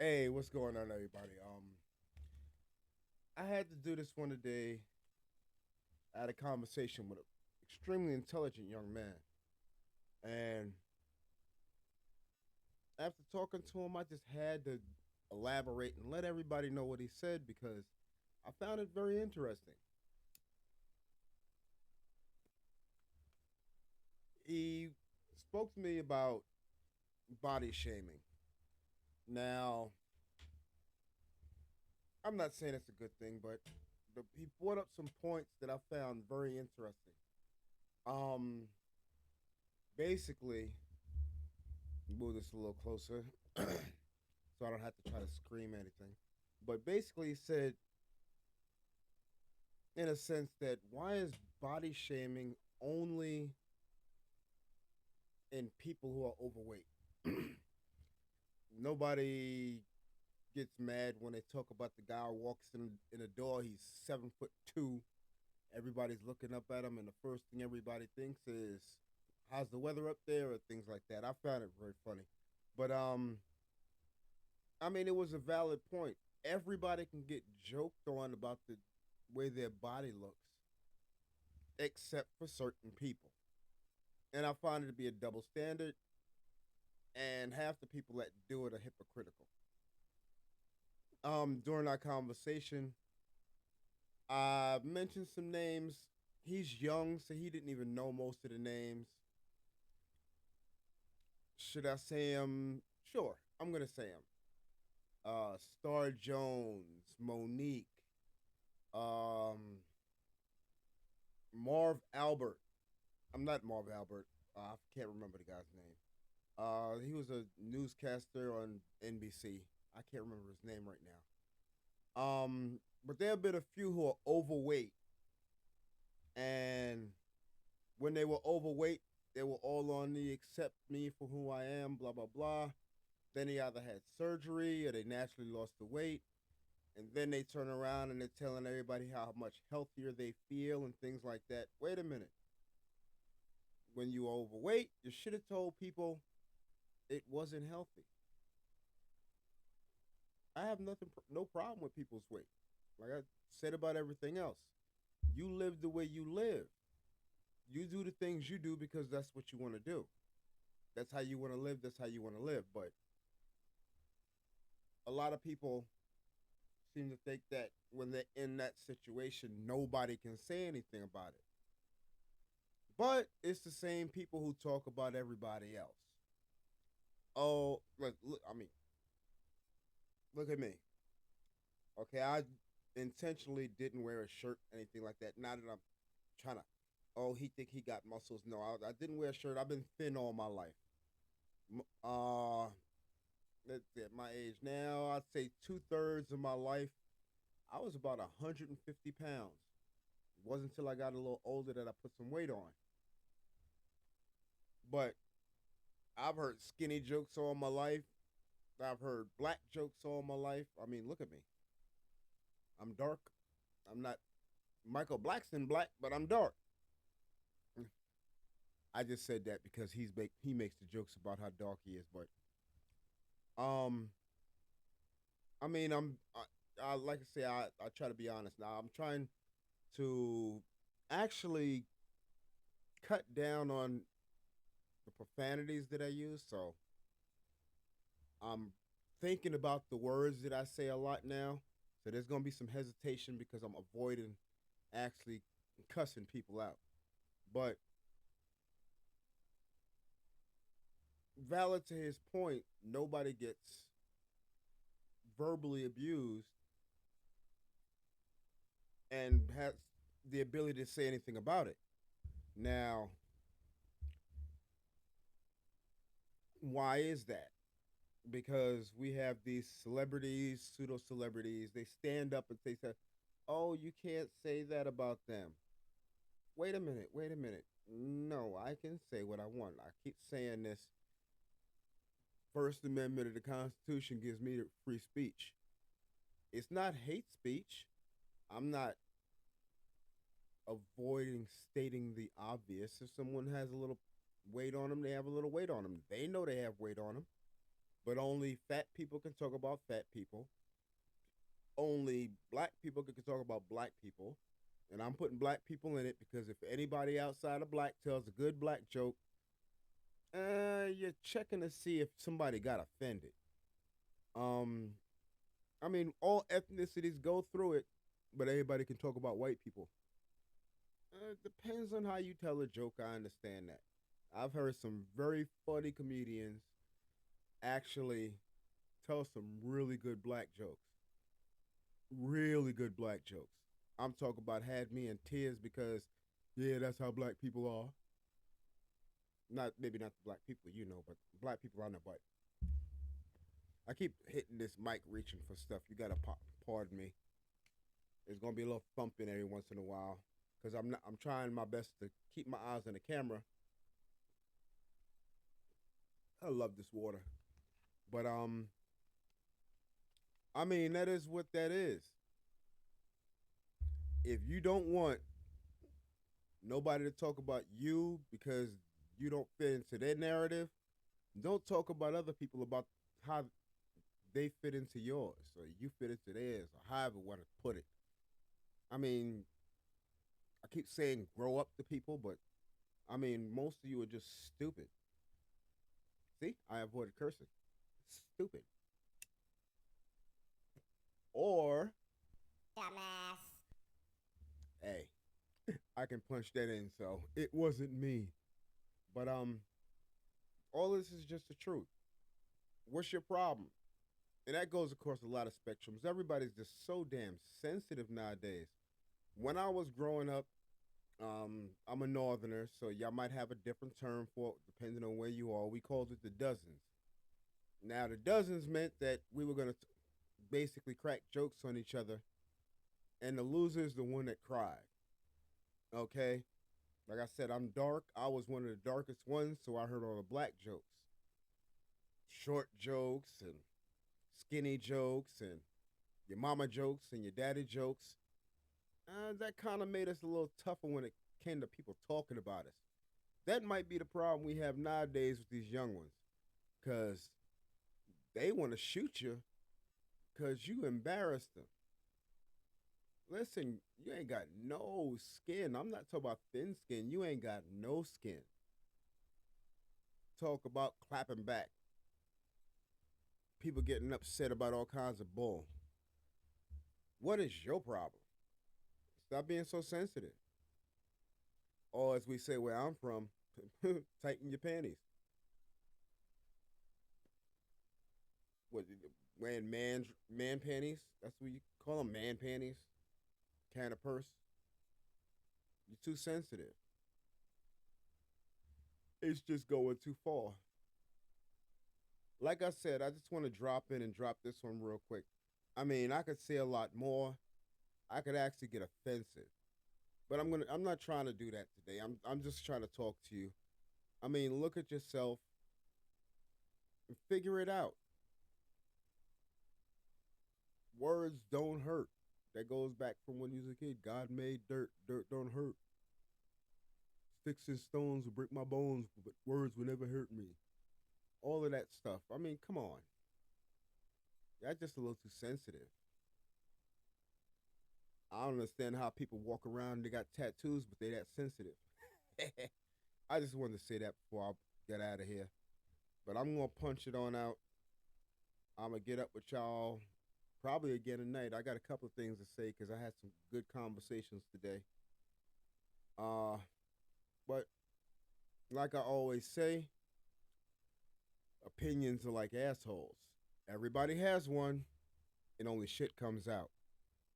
Hey, what's going on, everybody? I had to do this one today. I had a conversation with an extremely intelligent young man, and after talking to him, I just had to elaborate and let everybody know what he said because I found it very interesting. He spoke to me about body shaming. Now, I'm not saying it's a good thing, but he brought up some points that I found very interesting. Um, Basically, move this a little closer so I don't have to try to scream anything. But basically, he said, in a sense, that why is body shaming only in people who are overweight? Nobody gets mad when they talk about the guy who walks in a door. He's 7'2". Everybody's looking up at him, and the first thing everybody thinks is, "How's the weather up there?" or things like that. I found it very funny, but I mean, it was a valid point. Everybody can get joked on about the way their body looks, except for certain people. And I find it to be a double standard, and half the people that do it are hypocritical. During our conversation, I mentioned some names. He's young, so he didn't even know most of the names. Should I say him? Sure, I'm gonna say him. Star Jones, Monique, um, Marv Albert. I'm not Marv Albert. I can't remember the guy's name. He was a newscaster on NBC. I can't remember his name right now. But there have been a few who are overweight, and when they were overweight, they were all on the accept me for who I am, blah blah blah. Then they either had surgery or they naturally lost the weight, and then they turn around and they're telling everybody how much healthier they feel and things like that. Wait a minute. When you were overweight, you should have told people it wasn't healthy. I have no problem with people's weight. Like I said about everything else, you live the way you live. You do the things you do because that's what you want to do. That's how you want to live. That's how you want to live. But a lot of people seem to think that when they're in that situation, nobody can say anything about it. But it's the same people who talk about everybody else. Oh, look, I mean, look at me. Okay, I intentionally didn't wear a shirt, anything like that. Not that I'm trying to. Oh, he think he got muscles. No, I didn't wear a shirt. I've been thin all my life. Uh, at my age now, I'd say 2/3 of my life, I was about 150 pounds. It wasn't until I got a little older that I put some weight on. But I've heard skinny jokes all my life. I've heard black jokes all my life. I mean, look at me. I'm dark. I'm not Michael Blackson black, but I'm dark. I just said that because he makes the jokes about how dark he is. But um, I mean, I like I say, I try to be honest. Now I'm trying to actually cut down on the profanities that I use. So I'm thinking about the words that I say a lot now. So there's gonna be some hesitation because I'm avoiding actually cussing people out. But valid to his point, nobody gets verbally abused and has the ability to say anything about it. Now, why is that? Because we have these celebrities, pseudo celebrities, they stand up and say, "Oh, you can't say that about them." Wait a minute. No, I can say what I want. I keep saying this. First Amendment of the Constitution gives me free speech. It's not hate speech. I'm not avoiding stating the obvious. If someone has a little weight on them, they have a little weight on them. They know they have weight on them. but only fat people can talk about fat people. Only black people can talk about black people. And I'm putting black people in it because if anybody outside of black tells a good black joke, you're checking to see if somebody got offended. Um, I mean, all ethnicities go through it, but everybody can talk about white people. It depends on how you tell a joke. I understand that. I've heard some very funny comedians actually tell some really good black jokes. Really good black jokes. I'm talking about had me in tears because, yeah, that's how black people are. Not maybe not the black people you know, but black people I know. But I keep hitting this mic, reaching for stuff. You gotta pardon me. There's gonna be a little thumping every once in a while because I'm not. I'm trying my best to keep my eyes on the camera. I love this water, but I mean that is what that is. If you don't want nobody to talk about you because you don't fit into their narrative, don't talk about other people about how they fit into yours or you fit into theirs or however you want to put it. I mean, I keep saying grow up to people, but I mean, most of you are just stupid. See, I avoided cursing. Stupid. Or, Dumbass. hey, I can punch that in, so it wasn't me. But all this is just the truth. What's your problem? And that goes across a lot of spectrums. Everybody's just so damn sensitive nowadays. When I was growing up, I'm a northerner, so y'all might have a different term for it depending on where you are. We called it the dozens. Now, the dozens meant that we were going to basically crack jokes on each other, and the loser is the one that cried. Okay? Like I said, I'm dark. I was one of the darkest ones, so I heard all the black jokes. Short jokes and skinny jokes and your mama jokes and your daddy jokes. That kind of made us a little tougher when it came to people talking about us. That might be the problem we have nowadays with these young ones, because they want to shoot you because you embarrassed them. Listen, you ain't got no skin. I'm not talking about thin skin. You ain't got no skin. Talk about clapping back. People getting upset about all kinds of bull. What is your problem? Stop being so sensitive. Or as we say where I'm from, tighten your panties. What wearing man panties? That's what you call them, man panties. Can of purse. You're too sensitive. It's just going too far. Like I said, I just want to drop in and drop this one real quick. I mean, I could say a lot more. I could actually get offensive. But I'm not trying to do that today. I'm just trying to talk to you. I mean, look at yourself and figure it out. Words don't hurt. That goes back from when you was a kid. God made dirt. Dirt don't hurt. Sticks and stones will break my bones, but words will never hurt me. All of that stuff. I mean, come on. That's just a little too sensitive. I don't understand how people walk around, they got tattoos, but they that sensitive. I just wanted to say that before I get out of here. But I'm gonna punch it on out. I'm gonna get up with y'all probably again tonight. I got a couple of things to say because I had some good conversations today. Uh, but like I always say, opinions are like assholes. Everybody has one, and only shit comes out.